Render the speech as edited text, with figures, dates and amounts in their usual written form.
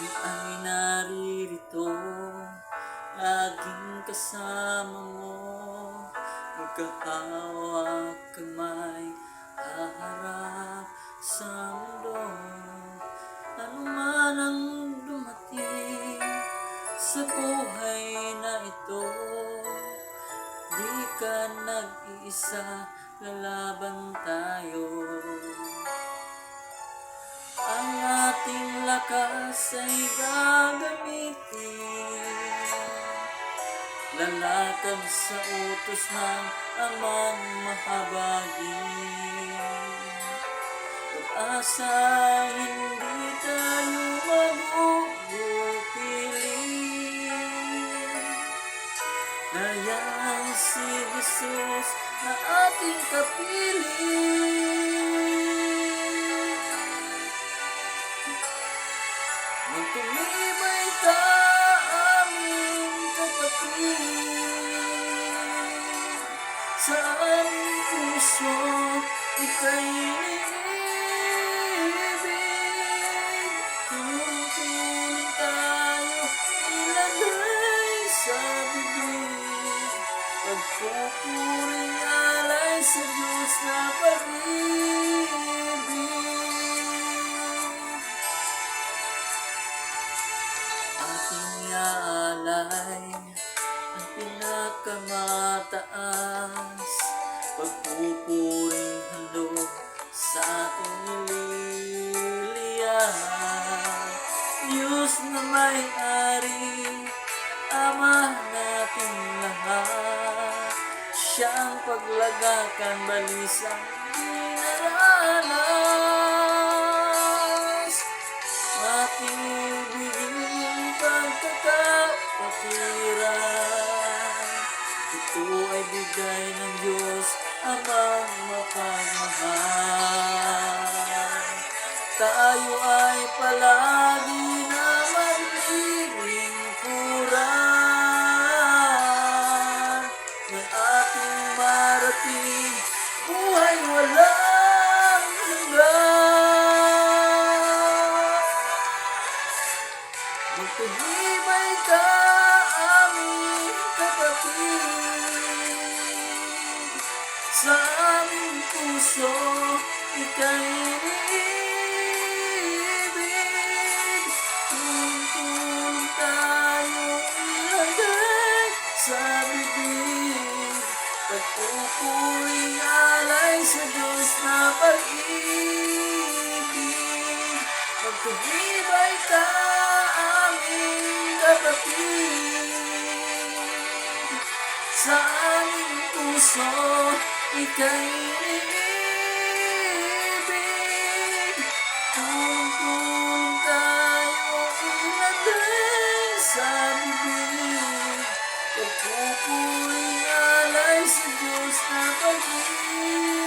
ay naririto, laging kasama mo, magkahawak kamay, haharap sa mundo. Ano man ang dumating sa buhay na ito, di ka nag-iisa, lalaban tayo. Ang ating lakas ay gagamitin, lalakad sa utos ng Amang mahabagin. Pag-asa hindi tayo magugupiling, nayan si Jesus na ating kapiling. Magtumibay ka, aming kapatid, sa aming puso ika'y iniibig. Tulong-tulong tayo, ilagay sa bibig, pagpupuring alay sa Diyos na pag-ibig. Ating iaalay ang pinakamataas, pagpupuring handog sa ating nililiyan. Diyos na may-ari, Ama nating lahat, siyang paglagakan, balisang dinaranas. Ating ibigin pagkakapatiran, ito ay bigay ng Diyos Amang mapagmahal. Tayo ay palagi na maglilingkuran ng ating marating buhay walang hanggan. Magtumibay ka, aming kapatid, sa aming puso ika'y iniibig. Tulong-tulong tayo, ilagay sa bibig, pagpupuring alay sa Diyos na pag-ibig. Magtumibay ka, aming kapatid, sa aming puso ika'y iniibig. Tulong-tulong tayo, ilagay sa bibig, pagpupuring alay sa Diyos na pag-ibig.